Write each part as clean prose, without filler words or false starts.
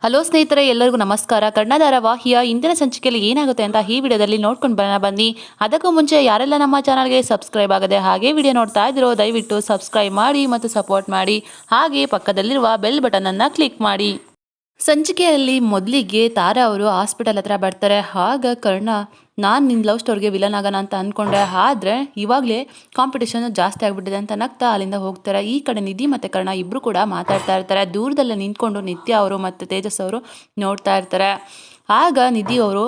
Hello ಸ್ನೇಹಿತರೆ, ಎಲ್ಲರಿಗೂ ನಮಸ್ಕಾರ. ಕನ್ನಡ ಧಾರಾವಾಹಿಯ ಇಂದಿನ ಸಂಚಿಕೆಯಲ್ಲಿ ಏನಾಗುತ್ತೆ ಅಂತ ಈ ವಿಡಿಯೋದಲ್ಲಿ ನೋಡ್ಕೊಂಡು ಬನ್ನಿ. ಅದಕ್ಕೂ ಮುಂಚೆ ಯಾರೆಲ್ಲ ನಮ್ಮ ಚಾನಲ್ಗೆ ಸಬ್ಸ್ಕ್ರೈಬ್ ಆಗದೆ ಹಾಗೆ ವಿಡಿಯೋ ನೋಡ್ತಾ ಇದ್ದೀರೋ ದಯವಿಟ್ಟು ಸಬ್ಸ್ಕ್ರೈಬ್ ಮಾಡಿ ಮತ್ತು ಸಪೋರ್ಟ್ ಮಾಡಿ. ಹಾಗೆ ಪಕ್ಕದಲ್ಲಿರುವ ಬೆಲ್ ಬಟನ್ ಅನ್ನು ಕ್ಲಿಕ್ ಮಾಡಿ. ಸಂಚಿಕೆಯಲ್ಲಿ ಮೊದಲಿಗೆ ತಾರಾ ಅವರು ಹಾಸ್ಪಿಟಲ್ ಹತ್ರ ಬರ್ತಾರೆ. ಆಗ ಕರ್ಣ, ನಾನು ನಿನ್ನ ಲವ್ ಸ್ಟೋರಿಗೆ ವಿಲನ್ ಆಗೋಣ ಅಂತ ಅಂದ್ಕೊಂಡೆ, ಆದರೆ ಇವಾಗಲೇ ಕಾಂಪಿಟೇಷನ್ ಜಾಸ್ತಿ ಆಗಿಬಿಟ್ಟಿದೆ ಅಂತ ನಗ್ತಾ ಅಲ್ಲಿಂದ ಹೋಗ್ತಾರೆ. ಈ ಕಡೆ ನಿಧಿ ಮತ್ತು ಕರ್ಣ ಇಬ್ಬರು ಕೂಡ ಮಾತಾಡ್ತಾ ಇರ್ತಾರೆ. ದೂರದಲ್ಲೇ ನಿಂತ್ಕೊಂಡು ನಿತ್ಯ ಅವರು ಮತ್ತು ತೇಜಸ್ ಅವರು ನೋಡ್ತಾ ಇರ್ತಾರೆ. ಆಗ ನಿಧಿ ಅವರು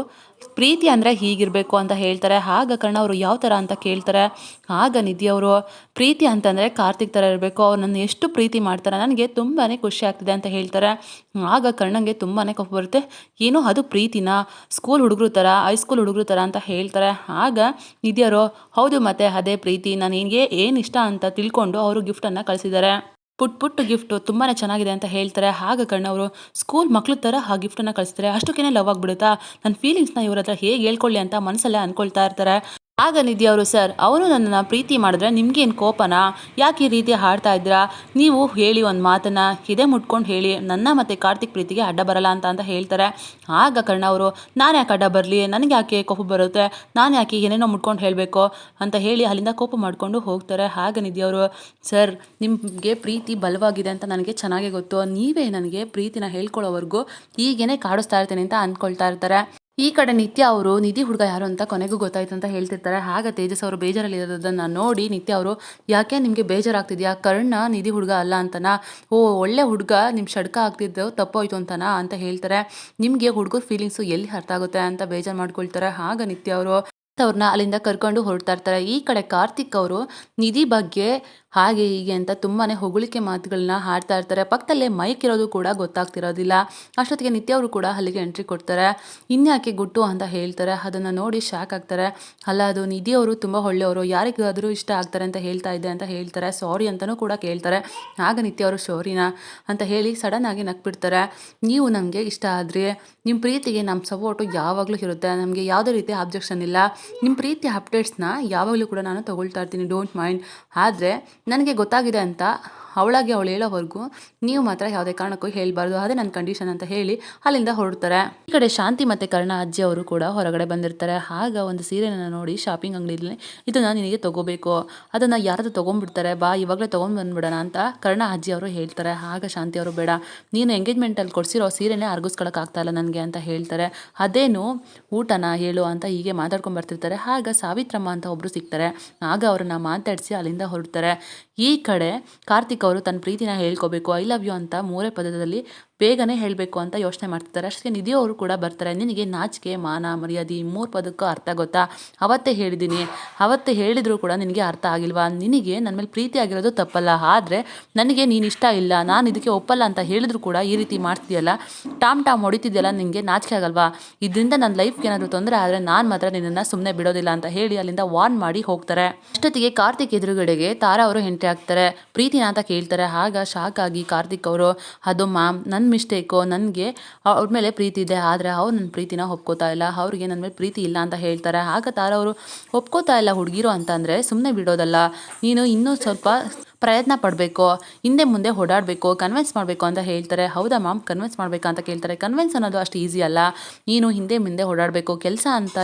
ಪ್ರೀತಿ ಅಂದರೆ ಹೀಗಿರಬೇಕು ಅಂತ ಹೇಳ್ತಾರೆ. ಆಗ ಕರ್ಣ ಅವರು ಯಾವ ಥರ ಅಂತ ಕೇಳ್ತಾರೆ. ಆಗ ನಿಧಿ ಅವರು ಪ್ರೀತಿ ಅಂತಂದರೆ ಕಾರ್ತಿಕ್ ಥರ ಇರಬೇಕು, ಅವ್ರು ನನ್ನ ಎಷ್ಟು ಪ್ರೀತಿ ಮಾಡ್ತಾರೆ, ನನಗೆ ತುಂಬಾ ಖುಷಿ ಆಗ್ತಿದೆ ಅಂತ ಹೇಳ್ತಾರೆ. ಆಗ ಕರ್ಣಂಗೆ ತುಂಬಾ ಕೋಪ ಬರುತ್ತೆ. ಏನೋ ಅದು ಪ್ರೀತಿನ ಸ್ಕೂಲ್ ಹುಡುಗರು ಥರ, ಹೈಸ್ಕೂಲ್ ಹುಡುಗರು ಥರ ಅಂತ ಹೇಳ್ತಾರೆ. ಆಗ ನಿಧಿಯವರು ಹೌದು ಮತ್ತೆ ಅದೇ ಪ್ರೀತಿ, ನಾನು ನಿನಗೆ ಏನು ಇಷ್ಟ ಅಂತ ತಿಳ್ಕೊಂಡು ಅವರು ಗಿಫ್ಟನ್ನು ಕಳಿಸಿದ್ದಾರೆ. ಪುಟ್ಟ ಗಿಫ್ಟು ತುಂಬಾ ಚೆನ್ನಾಗಿದೆ ಅಂತ ಹೇಳ್ತಾರೆ. ಆಗ ಕರ್ಣ ಅವರು ಸ್ಕೂಲ್ ಮಕ್ಳ ಥರ ಆ ಗಿಫ್ಟನ್ನು ಕಳಿಸ್ತಾರೆ. ಅಷ್ಟಕ್ಕೇ ಲವ್ ಆಗಿಬಿಡುತ್ತಾ, ನನ್ನ ಫೀಲಿಂಗ್ಸ್ನ ಇವ್ರ ಹತ್ರ ಹೇಗೆ ಹೇಳ್ಕೊಳ್ಳಿ ಅಂತ ಮನಸ್ಸಲ್ಲೇ ಅಂದ್ಕೊಳ್ತಾ ಇರ್ತಾರೆ. ಆಗ ನಿಧಿ ಅವರು, ಸರ್ ಅವನು ನನ್ನನ್ನು ಪ್ರೀತಿ ಮಾಡಿದ್ರೆ ನಿಮಗೇನು ಕೋಪನಾ, ಯಾಕೆ ಈ ರೀತಿ ಹಾಡ್ತಾ ಇದ್ದೀರಾ, ನೀವು ಹೇಳಿ ಒಂದು ಮಾತನ್ನು ಇದೇ ಮುಟ್ಕೊಂಡು ಹೇಳಿ, ನನ್ನ ಮತ್ತು ಕಾರ್ತಿಕ್ ಪ್ರೀತಿಗೆ ಅಡ್ಡ ಬರಲ್ಲ ಅಂತ ಹೇಳ್ತಾರೆ. ಆಗ ಕರ್ಣ ಅವರು, ನಾನು ಯಾಕೆ ಅಡ್ಡ ಬರಲಿ, ನನಗೆ ಯಾಕೆ ಕೋಪ ಬರುತ್ತೆ, ನಾನು ಯಾಕೆ ಏನೇನೋ ಮುಟ್ಕೊಂಡು ಹೇಳಬೇಕು ಅಂತ ಹೇಳಿ ಅಲ್ಲಿಂದ ಕೋಪ ಮಾಡಿಕೊಂಡು ಹೋಗ್ತಾರೆ. ಆಗ ನಿಧಿ ಅವರು, ಸರ್ ನಿಮಗೆ ಪ್ರೀತಿ ಬಲವಾಗಿದೆ ಅಂತ ನನಗೆ ಚೆನ್ನಾಗೇ ಗೊತ್ತು, ನೀವೇ ನನಗೆ ಪ್ರೀತಿನ ಹೇಳ್ಕೊಳ್ಳೋವರೆಗೂ ಹೀಗೇನೆ ಕಾಡಿಸ್ತಾ ಇರ್ತೀನಿ ಅಂತ ಅಂದ್ಕೊಳ್ತಾ ಇರ್ತಾರೆ. ಈ ಕಡೆ ನಿತ್ಯ ಅವರು ನಿಧಿ ಹುಡುಗ ಯಾರು ಅಂತ ಕೊನೆಗೂ ಗೊತ್ತಾಯ್ತು ಅಂತ ಹೇಳ್ತಿರ್ತಾರೆ. ಆಗ ತೇಜಸ್ ಅವರು ಬೇಜಾರಲ್ಲಿ ಇರೋದನ್ನು ನೋಡಿ ನಿತ್ಯ ಅವರು, ಯಾಕೆ ನಿಮಗೆ ಬೇಜಾರಾಗ್ತಿದ್ಯಾ, ಕರ್ಣ ನಿಧಿ ಹುಡುಗ ಅಲ್ಲ ಅಂತನಾ, ಓ ಒಳ್ಳೆ ಹುಡುಗ ನಿಮ್ಮ ಷಡ್ಕ ಆಗ್ತಿದ್ದು ತಪ್ಪೋಯ್ತು ಅಂತನಾ ಅಂತ ಹೇಳ್ತಾರೆ. ನಿಮಗೆ ಹುಡುಗರ ಫೀಲಿಂಗ್ಸು ಎಲ್ಲಿ ಅರ್ಥ ಆಗುತ್ತೆ ಅಂತ ಬೇಜಾರು ಮಾಡ್ಕೊಳ್ತಾರೆ. ಆಗ ನಿತ್ಯ ಅವರು ಅವ್ರನ್ನ ಅಲ್ಲಿಂದ ಕರ್ಕೊಂಡು ಹೊರಡ್ತಾ ಇರ್ತಾರೆ. ಈ ಕಡೆ ಕಾರ್ತಿಕ್ ಅವರು ನಿಧಿ ಬಗ್ಗೆ ಹಾಗೆ ಹೀಗೆ ಅಂತ ತುಂಬಾ ಹೊಗಳಿಕೆ ಮಾತುಗಳನ್ನ ಹಾಡ್ತಾ ಇರ್ತಾರೆ. ಪಕ್ಕದಲ್ಲೇ ಮೈಕ್ ಇರೋದು ಕೂಡ ಗೊತ್ತಾಗ್ತಿರೋದಿಲ್ಲ. ಅಷ್ಟೊತ್ತಿಗೆ ನಿತ್ಯ ಅವರು ಕೂಡ ಅಲ್ಲಿಗೆ ಎಂಟ್ರಿ ಕೊಡ್ತಾರೆ. ಇನ್ಯಾಕೆ ಗುಟ್ಟು ಅಂತ ಹೇಳ್ತಾರೆ. ಅದನ್ನು ನೋಡಿ ಶಾಕ್ ಆಗ್ತಾರೆ. ಅಲ್ಲ, ಅದು ನಿಧಿ ಅವರು ತುಂಬ ಒಳ್ಳೆಯವರು, ಯಾರಿಗಾದರೂ ಇಷ್ಟ ಆಗ್ತಾರೆ ಅಂತ ಹೇಳ್ತಾ ಇದ್ದೆ ಅಂತ ಹೇಳ್ತಾರೆ. ಸಾರಿ ಅಂತಲೂ ಕೂಡ ಕೇಳ್ತಾರೆ. ಆಗ ನಿತ್ಯ ಅವರು ಸಾರಿನಾ ಅಂತ ಹೇಳಿ ಸಡನ್ ಆಗಿ ನಕ್ಬಿಡ್ತಾರೆ. ನೀವು ನಮಗೆ ಇಷ್ಟ ಆದರೆ ನಿಮ್ಮ ಪ್ರೀತಿಗೆ ನಮ್ಮ ಸಪೋರ್ಟು ಯಾವಾಗಲೂ ಇರುತ್ತೆ, ನಮಗೆ ಯಾವುದೇ ರೀತಿ ಆಬ್ಜೆಕ್ಷನ್ ಇಲ್ಲ, ನಿಮ್ಮ ಪ್ರೀತಿ ಅಪ್ಡೇಟ್ಸ್ನ ಯಾವಾಗಲೂ ಕೂಡ ನಾನು ತೊಗೊಳ್ತಾ ಇರ್ತೀನಿ, ಡೋಂಟ್ ಮೈಂಡ್. ಆದರೆ ನನಗೆ ಗೊತ್ತಾಗಿದೆ ಅಂತ ಅವಳಾಗಿ ಅವಳು ಹೇಳೋವರೆಗೂ ನೀವು ಮಾತ್ರ ಯಾವುದೇ ಕಾರಣಕ್ಕೂ ಹೇಳಬಾರ್ದು, ಅದೇ ನನ್ನ ಕಂಡೀಷನ್ ಅಂತ ಹೇಳಿ ಅಲ್ಲಿಂದ ಹೊರಡ್ತಾರೆ. ಈ ಕಡೆ ಶಾಂತಿ ಮತ್ತು ಕರ್ಣ ಅಜ್ಜಿ ಅವರು ಕೂಡ ಹೊರಗಡೆ ಬಂದಿರ್ತಾರೆ. ಆಗ ಒಂದು ಸೀರೆನ ನೋಡಿ ಶಾಪಿಂಗ್ ಅಂಗಡಿಯಲ್ಲಿ, ಇದನ್ನು ನಿನಗೆ ತೊಗೋಬೇಕು, ಅದನ್ನು ಯಾರಾದರೂ ತೊಗೊಂಡ್ಬಿಡ್ತಾರೆ, ಬಾ ಇವಾಗಲೇ ತೊಗೊಂಡು ಬಂದ್ಬಿಡೋಣ ಅಂತ ಕರ್ಣ ಅಜ್ಜಿ ಅವರು ಹೇಳ್ತಾರೆ. ಆಗ ಶಾಂತಿ ಅವರು, ಬೇಡ, ನೀನು ಎಂಗೇಜ್ಮೆಂಟಲ್ಲಿ ಕೊಡಿಸಿರೋ ಸೀರೆನೇ ಅರ್ಗಿಸ್ಕೊಳಕ್ಕಾಗ್ತಾಯಿಲ್ಲ ನನಗೆ ಅಂತ ಹೇಳ್ತಾರೆ. ಅದೇನು ಊಟನ ಹೇಳು ಅಂತ ಹೀಗೆ ಮಾತಾಡ್ಕೊಂಡು ಬರ್ತಿರ್ತಾರೆ. ಆಗ ಸಾವಿತ್ರಮ್ಮ ಅಂತ ಒಬ್ಬರು ಸಿಗ್ತಾರೆ. ಆಗ ಅವ್ರನ್ನ ಮಾತಾಡಿಸಿ ಅಲ್ಲಿಂದ ಹೊರಡ್ತಾರೆ. ಈ ಕಡೆ ಕಾರ್ತಿಕ್ ಅವರು ತನ್ನ ಪ್ರೀತಿನ ಹೇಳ್ಕೋಬೇಕು, ಐ ಲವ್ ಯು ಅಂತ ಮೂರೇ ಪದದಲ್ಲಿ ಬೇಗನೆ ಹೇಳಬೇಕು ಅಂತ ಯೋಚನೆ ಮಾಡ್ತಿರ್ತಾರೆ. ಅಷ್ಟೇ ನಿಧಿ ಅವರು ಕೂಡ ಬರ್ತಾರೆ. ನಿನಗೆ ನಾಚಿಕೆ ಮಾನ ಮರ್ಯಾದೆ ಈ ಮೂರು ಪದಕ್ಕೂ ಅರ್ಥ ಗೊತ್ತಾ, ಅವತ್ತೇ ಹೇಳಿದ್ದೀನಿ, ಅವತ್ತೇ ಹೇಳಿದರೂ ಕೂಡ ನಿನಗೆ ಅರ್ಥ ಆಗಿಲ್ವಾ, ನಿನಗೆ ನನ್ನ ಮೇಲೆ ಪ್ರೀತಿ ಆಗಿರೋದು ತಪ್ಪಲ್ಲ, ಆದರೆ ನನಗೆ ನೀನು ಇಷ್ಟ ಇಲ್ಲ, ನಾನು ಇದಕ್ಕೆ ಒಪ್ಪಲ್ಲ ಅಂತ ಹೇಳಿದ್ರು ಕೂಡ ಈ ರೀತಿ ಮಾಡ್ತಿದೆಯಲ್ಲ, ಟಾಮ್ ಹೊಡಿತಿದೆಯಲ್ಲ, ನಿನಗೆ ನಾಚಿಕೆ ಆಗಲ್ವಾ, ಇದರಿಂದ ನನ್ನ ಲೈಫ್ಗೆ ಏನಾದರೂ ತೊಂದರೆ ಆದರೆ ನಾನು ಮಾತ್ರ ನಿನ್ನನ್ನು ಸುಮ್ಮನೆ ಬಿಡೋದಿಲ್ಲ ಅಂತ ಹೇಳಿ ಅಲ್ಲಿಂದ ವಾರ್ನ್ ಮಾಡಿ ಹೋಗ್ತಾರೆ. ಅಷ್ಟೊತ್ತಿಗೆ ಕಾರ್ತಿಕ್ ಎದುರುಗಡೆಗೆ ತಾರಾ ಅವರು ಎಂಟ್ರಿ ಆಗ್ತಾರೆ. ಪ್ರೀತಿನ ಅಂತ ಕೇಳ್ತಾರೆ. ಆಗ ಶಾಕ್ ಆಗಿ ಕಾರ್ತಿಕ್ ಅವರು, ಅದು ಮ್ಯಾಮ್ ನನ್ನ ಮಿಸ್ಟೇಕು, ನನಗೆ ಅವ್ರ ಮೇಲೆ ಪ್ರೀತಿ ಇದೆ, ಆದರೆ ಅವ್ರು ನನ್ನ ಪ್ರೀತಿನ ಒಪ್ಕೋತಾ ಇಲ್ಲ, ಅವ್ರಿಗೆ ನನ್ನ ಮೇಲೆ ಪ್ರೀತಿ ಇಲ್ಲ ಅಂತ ಹೇಳ್ತಾರೆ. ಆಗ ತಾರಾ ಅವರು, ಒಪ್ಕೋತಾ ಇಲ್ಲ ಹುಡುಗಿರು ಅಂತಂದರೆ ಸುಮ್ಮನೆ ಬಿಡೋದಲ್ಲ, ನೀನು ಇನ್ನೂ ಸ್ವಲ್ಪ ಪ್ರಯತ್ನ ಪಡಬೇಕು, ಹಿಂದೆ ಮುಂದೆ ಓಡಾಡಬೇಕು, ಕನ್ವಿನ್ಸ್ ಮಾಡಬೇಕು ಅಂತ ಹೇಳ್ತಾರೆ. ಹೌದಾ ಮ್ಯಾಮ್, ಕನ್ವಿನ್ಸ್ ಮಾಡಬೇಕಾ ಅಂತ ಕೇಳ್ತಾರೆ. ಕನ್ವಿನ್ಸ್ ಅನ್ನೋದು ಅಷ್ಟು ಈಸಿ ಅಲ್ಲ, ನೀನು ಹಿಂದೆ ಮುಂದೆ ಓಡಾಡಬೇಕು, ಕೆಲಸ ಅಂತ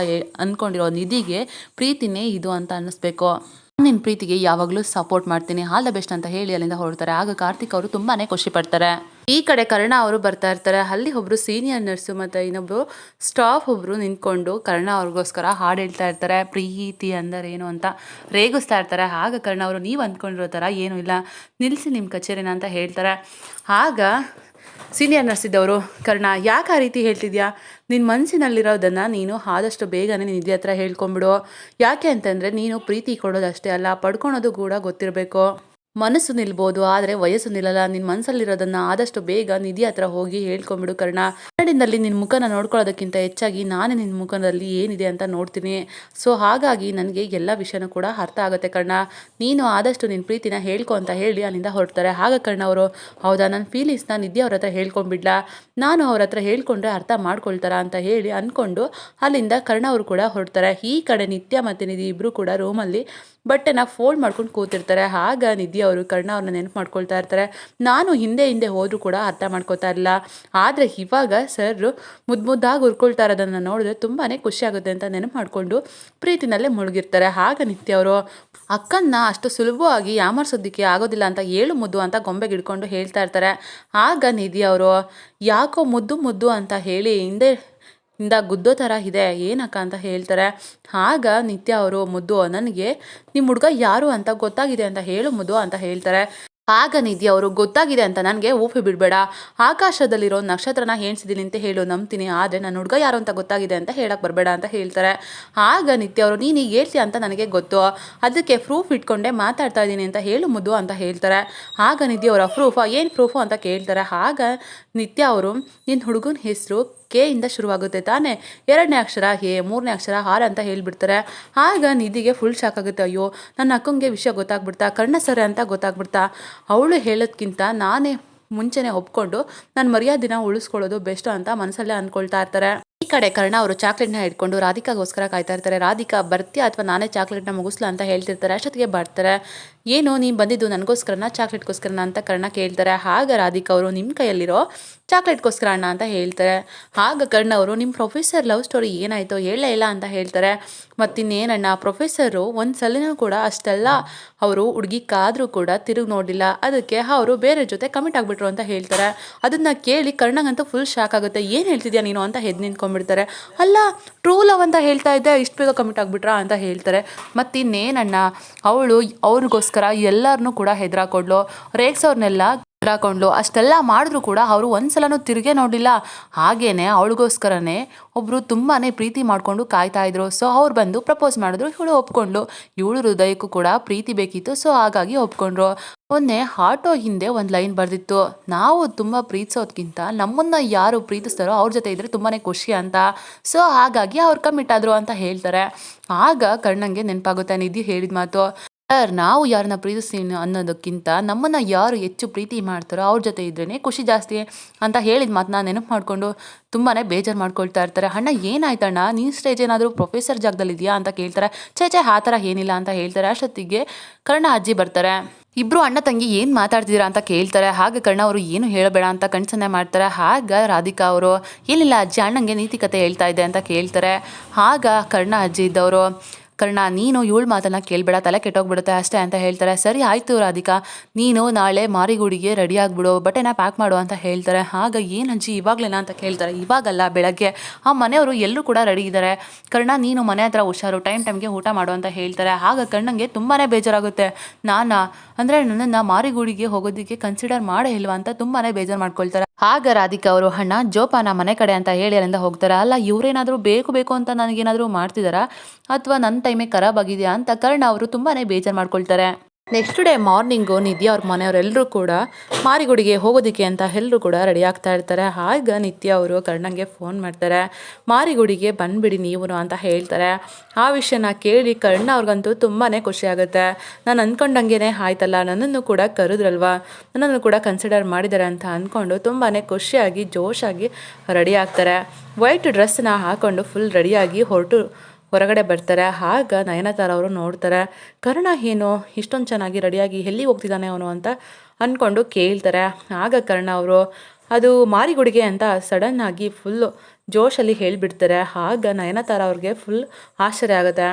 ಅಂದ್ಕೊಂಡಿರೋ ನಿಧಿಗೆ ಪ್ರೀತಿನೇ ಇದು ಅಂತ ಅನ್ನಿಸ್ಬೇಕು, ನಿನ್ನ ಪ್ರೀತಿಗೆ ಯಾವಾಗಲೂ ಸಪೋರ್ಟ್ ಮಾಡ್ತೀನಿ, ಆಲ್ ದ ಬೆಸ್ಟ್ ಅಂತ ಹೇಳಿ ಅಲ್ಲಿಂದ ಹೊರಡ್ತಾರೆ. ಆಗ ಕಾರ್ತಿಕ್ ಅವರು ತುಂಬಾ ಖುಷಿ ಪಡ್ತಾರೆ. ಈ ಕಡೆ ಕರ್ಣ ಅವರು ಬರ್ತಾ ಇರ್ತಾರೆ. ಅಲ್ಲಿ ಒಬ್ಬರು ಸೀನಿಯರ್ ನರ್ಸು ಮತ್ತು ಇನ್ನೊಬ್ಬರು ಸ್ಟಾಫ್ ಒಬ್ಬರು ನಿಂತ್ಕೊಂಡು ಕರ್ಣ ಅವ್ರಿಗೋಸ್ಕರ ಹಾಡು ಹೇಳ್ತಾ ಇರ್ತಾರೆ. ಪ್ರೀತಿ ಅಂದರೇನು ಅಂತ ರೇಗಿಸ್ತಾ ಇರ್ತಾರೆ. ಆಗ ಕರ್ಣ ಅವರು, ನೀವು ಅಂದ್ಕೊಂಡಿರೋ ಥರ ಏನೂ ಇಲ್ಲ, ನಿಲ್ಲಿಸಿ ನಿಮ್ಮ ಕಚೇರಿನ ಅಂತ ಹೇಳ್ತಾರೆ. ಆಗ ಸೀನಿಯರ್ ನರ್ಸ್ ಇದ್ದವರು, ಕರ್ಣ ಯಾಕೆ ಆ ರೀತಿ ಹೇಳ್ತಿದ್ಯಾ, ನಿನ್ನ ಮನಸ್ಸಿನಲ್ಲಿರೋದನ್ನು ನೀನು ಆದಷ್ಟು ಬೇಗನೆ ನಿಧಿ ಹತ್ರ ಹೇಳ್ಕೊಂಬಿಡು, ಯಾಕೆ ಅಂತಂದರೆ ನೀನು ಪ್ರೀತಿ ಕೊಡೋದಷ್ಟೇ ಅಲ್ಲ, ಪಡ್ಕೊಳೋದು ಕೂಡ ಗೊತ್ತಿರಬೇಕು, ಮನಸ್ಸು ನಿಲ್ಬೋದು ಆದರೆ ವಯಸ್ಸು ನಿಲ್ಲಲ್ಲ, ನಿನ್ನ ಮನಸ್ಸಲ್ಲಿರೋದನ್ನು ಆದಷ್ಟು ಬೇಗ ನಿಧಿ ಹತ್ರ ಹೋಗಿ ಹೇಳ್ಕೊಂಬಿಡು ಕರ್ಣ, ಕನ್ನಡಿನಲ್ಲಿ ನಿನ್ನ ಮುಖನ ನೋಡ್ಕೊಳ್ಳೋದಕ್ಕಿಂತ ಹೆಚ್ಚಾಗಿ ನಾನೇ ನಿನ್ನ ಮುಖದಲ್ಲಿ ಏನಿದೆ ಅಂತ ನೋಡ್ತೀನಿ, ಸೊ ಹಾಗಾಗಿ ನನಗೆ ಎಲ್ಲ ವಿಷಯನೂ ಕೂಡ ಅರ್ಥ ಆಗುತ್ತೆ ಕರ್ಣ, ನೀನು ಆದಷ್ಟು ನಿನ್ನ ಪ್ರೀತಿನ ಹೇಳ್ಕೊ ಅಂತ ಹೇಳಿ ಅಲ್ಲಿಂದ ಹೊರಡ್ತಾರೆ. ಆಗ ಕರ್ಣ ಅವರು, ಹೌದಾ, ನನ್ನ ಫೀಲಿಂಗ್ಸ್ನ ನಿಧಿ ಅವ್ರ ಹತ್ರ ಹೇಳ್ಕೊಂಬಿಡ್ಲಾ, ನಾನು ಅವ್ರ ಹತ್ರ ಹೇಳ್ಕೊಂಡ್ರೆ ಅರ್ಥ ಮಾಡ್ಕೊಳ್ತಾರ ಅಂತ ಹೇಳಿ ಅಂದ್ಕೊಂಡು ಅಲ್ಲಿಂದ ಕರ್ಣ ಅವರು ಕೂಡ ಹೊರಡ್ತಾರೆ. ಈ ಕಡೆ ನಿತ್ಯ ಮತ್ತು ನಿಧಿ ಇಬ್ಬರು ಕೂಡ ರೂಮಲ್ಲಿ ಬಟ್ಟೆನ ಫೋಲ್ಡ್ ಮಾಡ್ಕೊಂಡು ಕೂತಿರ್ತಾರೆ. ಆಗ ನಿಧಿ ಅವರು ಕರ್ಣ ಅವ್ರನ್ನ ನೆನಪು ಮಾಡ್ಕೊಳ್ತಾ ಇರ್ತಾರೆ. ನಾನು ಹಿಂದೆ ಹೋದರೂ ಕೂಡ ಅರ್ಥ ಮಾಡ್ಕೋತಾ ಇರಲಿಲ್ಲ, ಆದರೆ ಇವಾಗ ಸರ್ ಮುದ್ದಾಗಿ ಹುರ್ಕೊಳ್ತಾ ಇರೋದನ್ನು ನೋಡಿದ್ರೆ ತುಂಬಾ ಖುಷಿ ಆಗುತ್ತೆ ಅಂತ ನೆನಪು ಮಾಡಿಕೊಂಡು ಪ್ರೀತಿನಲ್ಲೇ ಮುಳುಗಿರ್ತಾರೆ. ಆಗ ನಿತ್ಯ ಅವರು ಅಕ್ಕನ್ನ ಅಷ್ಟು ಸುಲಭವಾಗಿ ಯಾಮಾರಿಸೋದಕ್ಕೆ ಆಗೋದಿಲ್ಲ ಅಂತ ಏಳು ಮುದ್ದು ಅಂತ ಗೊಂಬೆಗೆ ಹಿಡ್ಕೊಂಡು ಹೇಳ್ತಾ ಇರ್ತಾರೆ. ಆಗ ನಿಧಿ ಅವರು ಯಾಕೋ ಮುದ್ದು ಮುದ್ದು ಅಂತ ಹೇಳಿ ಇಂದ ಗುದ್ದೋ ಥರ ಇದೆ ಏನಕ್ಕ ಅಂತ ಹೇಳ್ತಾರೆ. ಆಗ ನಿತ್ಯ ಅವರು ಮುದ್ದು ನನಗೆ ನಿಮ್ಮ ಹುಡುಗ ಯಾರು ಅಂತ ಗೊತ್ತಾಗಿದೆ ಅಂತ ಹೇಳು ಮುದ್ದು ಅಂತ ಹೇಳ್ತಾರೆ. ಆಗ ನಿಧಿ ಅವರು ಗೊತ್ತಾಗಿದೆ ಅಂತ ನನಗೆ ಊಪಿ ಬಿಡಬೇಡ, ಆಕಾಶದಲ್ಲಿರೋ ನಕ್ಷತ್ರನ ಎಣಿಸಿದ್ದೀನಿ ಅಂತ ಹೇಳು ನಂಬ್ತೀನಿ, ಆದರೆ ನನ್ನ ಹುಡುಗ ಯಾರು ಅಂತ ಗೊತ್ತಾಗಿದೆ ಅಂತ ಹೇಳಕ್ಕೆ ಬರಬೇಡ ಅಂತ ಹೇಳ್ತಾರೆ. ಆಗ ನಿತ್ಯ ಅವರು ನೀನು ಈಗ ಹೇಳ್ತೀಯ ಅಂತ ನನಗೆ ಗೊತ್ತು, ಅದಕ್ಕೆ ಪ್ರೂಫ್ ಇಟ್ಕೊಂಡೆ ಮಾತಾಡ್ತಾ ಇದ್ದೀನಿ ಅಂತ ಹೇಳು ಮುದ್ದು ಅಂತ ಹೇಳ್ತಾರೆ. ಆಗ ನಿಧಿ ಅವರ ಪ್ರೂಫಾ ಏನು ಪ್ರೂಫು ಅಂತ ಕೇಳ್ತಾರೆ. ಆಗ ನಿತ್ಯ ಅವರು ನಿನ್ನ ಹುಡುಗನ ಹೆಸರು ಕೆ ಇಂದ ಶುರುವಾಗುತ್ತೆ ತಾನೇ, 2ನೇ ಅಕ್ಷರ ಎ, 3ನೇ ಅಕ್ಷರ ಆರ್ ಅಂತ ಹೇಳ್ಬಿಡ್ತಾರೆ. ಆಗ ನಿಧಿಗೆ ಫುಲ್ ಶಾಕ್ ಆಗುತ್ತೆ. ಅಯ್ಯೋ ನನ್ನ ಅಕ್ಕಂಗೆ ವಿಷಯ ಗೊತ್ತಾಗ್ಬಿಡ್ತಾ, ಕರ್ಣ ಸರ ಅಂತ ಗೊತ್ತಾಗ್ಬಿಡ್ತಾ, ಅವಳು ಹೇಳೋದ್ಕಿಂತ ನಾನೇ ಮುಂಚೆನೇ ಒಪ್ಕೊಂಡು ನನ್ನ ಮರ್ಯಾದಿನ ಉಳಿಸ್ಕೊಳ್ಳೋದು ಬೆಸ್ಟ್ ಅಂತ ಮನಸ್ಸಲ್ಲೇ ಅಂದ್ಕೊಳ್ತಾ ಇರ್ತಾರೆ. ಈ ಕಡೆ ಕರ್ಣ ಅವರು ಚಾಕ್ಲೇಟ್ನ ಇಟ್ಕೊಂಡು ರಾಧಿಕಾಗೋಸ್ಕರ ಕಾಯ್ತಾ ಇರ್ತಾರೆ. ರಾಧಿಕಾ ಬರ್ತೀಯಾ ಅಥವಾ ನಾನೇ ಚಾಕ್ಲೇಟ್ನ ಮುಗಿಸ್ಲಾ ಅಂತ ಹೇಳ್ತಿರ್ತಾರೆ. ಅಷ್ಟೊತ್ತಿಗೆ ಬರ್ತಾರೆ. ಏನು ನೀನು ಬಂದಿದ್ದು ನನಗೋಸ್ಕರನ ಚಾಕ್ಲೇಟ್ಗೋಸ್ಕರನ ಅಂತ ಕರ್ಣ ಕೇಳ್ತಾರೆ. ಆಗ ರಾಧಿಕಾ ಅವರು ನಿಮ್ಮ ಕೈಯಲ್ಲಿರೋ ಚಾಕ್ಲೇಟ್ಗೋಸ್ಕರ ಅಣ್ಣ ಅಂತ ಹೇಳ್ತಾರೆ. ಆಗ ಕರ್ಣ ಅವರು ನಿಮ್ಮ ಪ್ರೊಫೆಸರ್ ಲವ್ ಸ್ಟೋರಿ ಏನಾಯಿತು ಹೇಳಲೇ ಇಲ್ಲ ಅಂತ ಹೇಳ್ತಾರೆ. ಮತ್ತಿನ್ನೇನಣ್ಣ ಪ್ರೊಫೆಸರು ಒಂದು ಸಲಿನೂ ಕೂಡ ಅಷ್ಟೆಲ್ಲ ಅವರು ಹುಡುಗಿಕ್ಕಾದರೂ ಕೂಡ ತಿರುಗಿ ನೋಡಲಿಲ್ಲ, ಅದಕ್ಕೆ ಅವರು ಬೇರೆ ಜೊತೆ ಕಮಿಟ್ ಆಗಿಬಿಟ್ರು ಅಂತ ಹೇಳ್ತಾರೆ. ಅದನ್ನು ಕೇಳಿ ಕರ್ಣಗಂತೂ ಫುಲ್ ಶಾಕ್ ಆಗುತ್ತೆ. ಏನು ಹೇಳ್ತಿದ್ಯಾ ನೀನು ಅಂತ ಎದ್ದು ನಿಂತ್ಕೊಂಡ್ಬಿಡ್ತಾರೆ. ಅಲ್ಲ ಟ್ರೂ ಲವ್ ಅಂತ ಹೇಳ್ತಾ ಇದ್ದೆ, ಇಷ್ಟು ಬೇಗ ಕಮಿಟ್ ಆಗಿಬಿಟ್ರಾ ಅಂತ ಹೇಳ್ತಾರೆ. ಮತ್ತಿನ್ನೇನಣ್ಣ ಅವಳು ಅವ್ರಿಗೋಸ್ಕರ ಎಲ್ಲರನ್ನೂ ಕೂಡ ಹೆದರಾಕೊಂಡ್ಲು, ರೇಗ್ಸವ್ರನ್ನೆಲ್ಲ ಹೆದರಾಕೊಂಡ್ಲು, ಅಷ್ಟೆಲ್ಲ ಮಾಡಿದ್ರು ಕೂಡ ಅವರು ಒಂದ್ಸಲನೂ ತಿರುಗೇ ನೋಡಲಿಲ್ಲ. ಹಾಗೇನೆ ಅವಳಿಗೋಸ್ಕರನೇ ಒಬ್ಬರು ತುಂಬಾ ಪ್ರೀತಿ ಮಾಡಿಕೊಂಡು ಕಾಯ್ತಾ ಇದ್ರು. ಸೊ ಅವ್ರು ಬಂದು ಪ್ರಪೋಸ್ ಮಾಡಿದ್ರು, ಇವಳು ಒಪ್ಕೊಂಡ್ಲು. ಇವಳು ಹೃದಯಕ್ಕೂ ಕೂಡ ಪ್ರೀತಿ ಬೇಕಿತ್ತು, ಸೊ ಹಾಗಾಗಿ ಒಪ್ಕೊಂಡ್ರು. ಮೊನ್ನೆ ಆಟೋ ಹಿಂದೆ ಒಂದು ಲೈನ್ ಬರೆದಿತ್ತು, ನಾವು ತುಂಬ ಪ್ರೀತಿಸೋದ್ಕಿಂತ ನಮ್ಮನ್ನು ಯಾರು ಪ್ರೀತಿಸ್ತಾರೋ ಅವ್ರ ಜೊತೆ ಇದ್ದರೆ ತುಂಬಾ ಖುಷಿ ಅಂತ. ಸೊ ಹಾಗಾಗಿ ಅವ್ರು ಕಮಿಟ್ ಆದರು ಅಂತ ಹೇಳ್ತಾರೆ. ಆಗ ಕರ್ಣಂಗೆ ನೆನಪಾಗುತ್ತೆ ನಿಧಿ ಹೇಳಿದ ಮಾತು. ಸರ್ ನಾವು ಯಾರನ್ನ ಪ್ರೀತಿಸ್ತೀನಿ ಅನ್ನೋದಕ್ಕಿಂತ ನಮ್ಮನ್ನು ಯಾರು ಹೆಚ್ಚು ಪ್ರೀತಿ ಮಾಡ್ತಾರೋ ಅವ್ರ ಜೊತೆ ಇದ್ರೇ ಖುಷಿ ಜಾಸ್ತಿ ಅಂತ ಹೇಳಿದ ಮಾತನ್ನ ನೆನಪು ಮಾಡಿಕೊಂಡು ತುಂಬಾ ಬೇಜಾರು ಮಾಡ್ಕೊಳ್ತಾ ಇರ್ತಾರೆ. ಅಣ್ಣ ಏನಾಯ್ತಣ್ಣ, ನೀನು ಸ್ಟೇಜ್ ಏನಾದರೂ ಪ್ರೊಫೆಸರ್ ಜಾಗದಲ್ಲಿದೆಯಾ ಅಂತ ಕೇಳ್ತಾರೆ. ಚೇಚೆ ಆ ಥರ ಏನಿಲ್ಲ ಅಂತ ಹೇಳ್ತಾರೆ. ಅಷ್ಟೊತ್ತಿಗೆ ಕರ್ಣ ಅಜ್ಜಿ ಬರ್ತಾರೆ. ಇಬ್ಬರು ಅಣ್ಣ ತಂಗಿ ಏನು ಮಾತಾಡ್ತಿದ್ದೀರಾ ಅಂತ ಕೇಳ್ತಾರೆ. ಹಾಗೆ ಕರ್ಣ ಅವರು ಏನು ಹೇಳಬೇಡ ಅಂತ ಕಣ್ಸನ್ನೆ ಮಾಡ್ತಾರೆ. ಆಗ ರಾಧಿಕಾ ಅವರು ಏನಿಲ್ಲ ಅಜ್ಜಿ ಅಣ್ಣಂಗೆ ನೀತಿ ಕತೆ ಹೇಳ್ತಾ ಇದೆ ಅಂತ ಕೇಳ್ತಾರೆ. ಆಗ ಕರ್ಣ ಅಜ್ಜಿ ಇದ್ದವರು ಕರ್ಣ ನೀನು ಇವಳು ಮಾತನ್ನು ಕೇಳಬೇಡ, ತಲೆ ಕೆಟ್ಟೋಗ್ಬಿಡುತ್ತೆ ಅಷ್ಟೇ ಅಂತ ಹೇಳ್ತಾರೆ. ಸರಿ ಆಯಿತು ರಾಧಿಕಾ, ನೀನು ನಾಳೆ ಮಾರಿಗುಡಿಗೆ ರೆಡಿ ಆಗಿಬಿಡು, ಬಟ್ಟೆನ ಪ್ಯಾಕ್ ಮಾಡು ಅಂತ ಹೇಳ್ತಾರೆ. ಆಗ ಏನು ಅಜ್ಜಿ ಇವಾಗಲೇನಾ ಅಂತ ಕೇಳ್ತಾರೆ. ಇವಾಗಲ್ಲ ಬೆಳಗ್ಗೆ, ಆ ಮನೆಯವರು ಎಲ್ಲರೂ ಕೂಡ ರೆಡಿ ಇದ್ದಾರೆ. ಕರ್ಣ ನೀನು ಮನೆ ಹತ್ರ ಹುಷಾರು, ಟೈಮ್ಗೆ ಊಟ ಮಾಡು ಅಂತ ಹೇಳ್ತಾರೆ. ಆಗ ಕರ್ಣಂಗೆ ತುಂಬಾ ಬೇಜಾರಾಗುತ್ತೆ. ಅಂದರೆ ನನ್ನನ್ನು ಮಾರಿಗುಡಿಗೆ ಹೋಗೋದಕ್ಕೆ ಕನ್ಸಿಡರ್ ಮಾಡೇ ಇಲ್ವಾ ಅಂತ ತುಂಬಾ ಬೇಜಾರು ಮಾಡ್ಕೊಳ್ತಾರೆ. ಆಗ ರಾಧಿಕಾ ಅವರು ಅಣ್ಣ ಜೋಪಾನ ಮನೆ ಕಡೆ ಅಂತ ಹೇಳಿ ಅಲ್ಲಿಂದ ಹೋಗ್ತಾರೆ. ಅಲ್ಲ ಇವರೇನಾದರೂ ಬೇಕು ಅಂತ ನನಗೇನಾದರೂ ಮಾಡ್ತಿದ್ದಾರಾ ಅಥವಾ ನನ್ನ ಟೈಮೇ ಖರಾಬ್ ಆಗಿದೆಯಾ ಅಂತ ಕರ್ಣ ಅವರು ತುಂಬಾ ಬೇಜಾರು ಮಾಡ್ಕೊಳ್ತಾರೆ. ನೆಕ್ಸ್ಟ್ ಡೇ ಮಾರ್ನಿಂಗು ನಿತ್ಯ ಅವ್ರ ಮನೆಯವರೆಲ್ಲರೂ ಕೂಡ ಮಾರಿಗುಡಿಗೆ ಹೋಗೋದಕ್ಕೆ ಅಂತ ಎಲ್ಲರೂ ಕೂಡ ರೆಡಿ ಆಗ್ತಾ ಇರ್ತಾರೆ. ಆಗ ನಿತ್ಯ ಅವರು ಕರ್ಣಂಗೆ ಫೋನ್ ಮಾಡ್ತಾರೆ. ಮಾರಿಗುಡಿಗೆ ಬಂದುಬಿಡಿ ನೀವು ಅಂತ ಹೇಳ್ತಾರೆ. ಆ ವಿಷಯನ ಕೇಳಿ ಕರ್ಣ ಅವ್ರಿಗಂತೂ ತುಂಬಾ ಖುಷಿ ಆಗುತ್ತೆ. ನಾನು ಅಂದ್ಕೊಂಡಂಗೆ ಆಯ್ತಲ್ಲ, ನನ್ನನ್ನು ಕೂಡ ಕರೆದ್ರಲ್ವ, ನನ್ನನ್ನು ಕೂಡ ಕನ್ಸಿಡರ್ ಮಾಡಿದ್ದಾರೆ ಅಂತ ಅಂದ್ಕೊಂಡು ತುಂಬಾ ಖುಷಿಯಾಗಿ ಜೋಶಾಗಿ ರೆಡಿ ಆಗ್ತಾರೆ. ವೈಟ್ ಡ್ರೆಸ್ನ ಹಾಕ್ಕೊಂಡು ಫುಲ್ ರೆಡಿಯಾಗಿ ಹೊರಗಡೆ ಬರ್ತಾರೆ. ಆಗ ನಯನತಾರ ಅವರು ನೋಡ್ತಾರೆ, ಕರ್ಣ ಏನು ಇಷ್ಟೊಂದು ಚೆನ್ನಾಗಿ ರೆಡಿಯಾಗಿ ಎಲ್ಲಿ ಹೋಗ್ತಿದ್ದಾನೆ ಅವನು ಅಂತ ಅಂದ್ಕೊಂಡು ಕೇಳ್ತಾರೆ. ಆಗ ಕರ್ಣ ಅವರು ಅದು ಮಾರಿಗುಡಿಗೆ ಅಂತ ಸಡನ್ನಾಗಿ ಫುಲ್ಲು ಜೋಶಲ್ಲಿ ಹೇಳಿಬಿಡ್ತಾರೆ. ಆಗ ನಯನತಾರ ಅವ್ರಿಗೆ ಫುಲ್ ಆಶ್ಚರ್ಯ ಆಗುತ್ತೆ.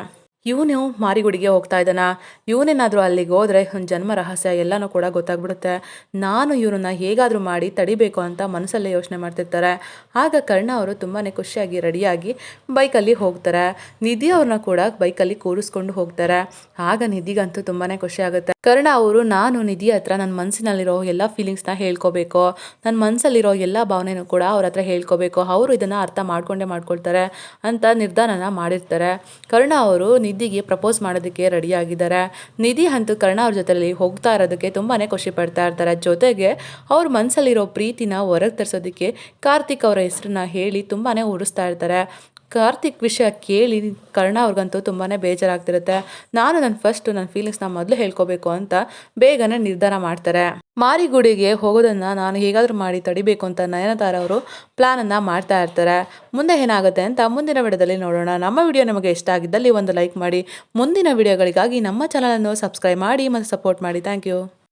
ಇವನು ಮಾರಿಗುಡಿಗೆ ಹೋಗ್ತಾ ಇದ್ದಾನ, ಇವನೇನಾದರೂ ಅಲ್ಲಿಗೆ ಹೋದರೆ ಒಂದು ಜನ್ಮ ರಹಸ್ಯ ಎಲ್ಲನೂ ಕೂಡ ಗೊತ್ತಾಗ್ಬಿಡುತ್ತೆ, ನಾನು ಇವ್ರನ್ನ ಹೇಗಾದರೂ ಮಾಡಿ ತಡಿಬೇಕು ಅಂತ ಮನಸ್ಸಲ್ಲೇ ಯೋಚನೆ ಮಾಡ್ತಿರ್ತಾರೆ. ಆಗ ಕರ್ಣ ಅವರು ತುಂಬಾ ಖುಷಿಯಾಗಿ ರೆಡಿಯಾಗಿ ಬೈಕಲ್ಲಿ ಹೋಗ್ತಾರೆ. ನಿಧಿ ಅವ್ರನ್ನ ಕೂಡ ಬೈಕಲ್ಲಿ ಕೂರಿಸ್ಕೊಂಡು ಹೋಗ್ತಾರೆ. ಆಗ ನಿಧಿಗಂತೂ ತುಂಬಾ ಖುಷಿ ಆಗುತ್ತೆ. ಕರ್ಣ ಅವರು ನಾನು ನಿಧಿ ಹತ್ರ ನನ್ನ ಮನಸ್ಸಿನಲ್ಲಿರೋ ಎಲ್ಲ ಫೀಲಿಂಗ್ಸ್ನ ಹೇಳ್ಕೋಬೇಕು, ನನ್ನ ಮನಸ್ಸಲ್ಲಿರೋ ಎಲ್ಲ ಭಾವನೆನೂ ಕೂಡ ಅವ್ರ ಹತ್ರ ಹೇಳ್ಕೋಬೇಕು, ಅವರು ಇದನ್ನು ಅರ್ಥ ಮಾಡ್ಕೊಳ್ತಾರೆ ಅಂತ ನಿರ್ಧಾರನ ಮಾಡಿರ್ತಾರೆ. ಕರ್ಣ ಅವರು ನಿಧಿಗೆ ಪ್ರಪೋಸ್ ಮಾಡೋದಕ್ಕೆ ರೆಡಿಯಾಗಿದ್ದಾರೆ. ನಿಧಿ ಅಂತೂ ಕರ್ಣ ಅವ್ರ ಜೊತೆಲಿ ಹೋಗ್ತಾ ಇರೋದಕ್ಕೆ ತುಂಬಾ ಖುಷಿ ಪಡ್ತಾ ಇರ್ತಾರೆ. ಜೊತೆಗೆ ಅವ್ರ ಮನಸ್ಸಲ್ಲಿರೋ ಪ್ರೀತಿನ ಹೊರಗೆ ತರಿಸೋದಕ್ಕೆ ಕಾರ್ತಿಕ್ ಅವರ ಹೆಸರನ್ನ ಹೇಳಿ ತುಂಬಾ ಉರಿಸ್ತಾ ಇರ್ತಾರೆ. ಕಾರ್ತಿಕ್ ವಿಷಯ ಕೇಳಿ ಕರ್ಣ ಅವ್ರಿಗಂತೂ ತುಂಬಾ ಬೇಜಾರಾಗ್ತಿರುತ್ತೆ. ನಾನು ನನ್ನ ಫೀಲಿಂಗ್ಸ್ನ ಮೊದಲು ಹೇಳ್ಕೋಬೇಕು ಅಂತ ಬೇಗನೆ ನಿರ್ಧಾರ ಮಾಡ್ತಾರೆ. ಮಾರಿಗುಡಿಗೆ ಹೋಗೋದನ್ನು ನಾನು ಹೇಗಾದರೂ ಮಾಡಿ ತಡಿಬೇಕು ಅಂತ ನಯನತಾರ ಅವರು ಪ್ಲಾನನ್ನು ಮಾಡ್ತಾ ಇರ್ತಾರೆ. ಮುಂದೆ ಏನಾಗುತ್ತೆ ಅಂತ ಮುಂದಿನ ವಿಡಿಯೋದಲ್ಲಿ ನೋಡೋಣ. ನಮ್ಮ ವಿಡಿಯೋ ನಿಮಗೆ ಇಷ್ಟ ಆಗಿದ್ದಲ್ಲಿ ಒಂದು ಲೈಕ್ ಮಾಡಿ. ಮುಂದಿನ ವಿಡಿಯೋಗಳಿಗಾಗಿ ನಮ್ಮ ಚಾನಲನ್ನು ಸಬ್ಸ್ಕ್ರೈಬ್ ಮಾಡಿ ಮತ್ತು ಸಪೋರ್ಟ್ ಮಾಡಿ. Thank you.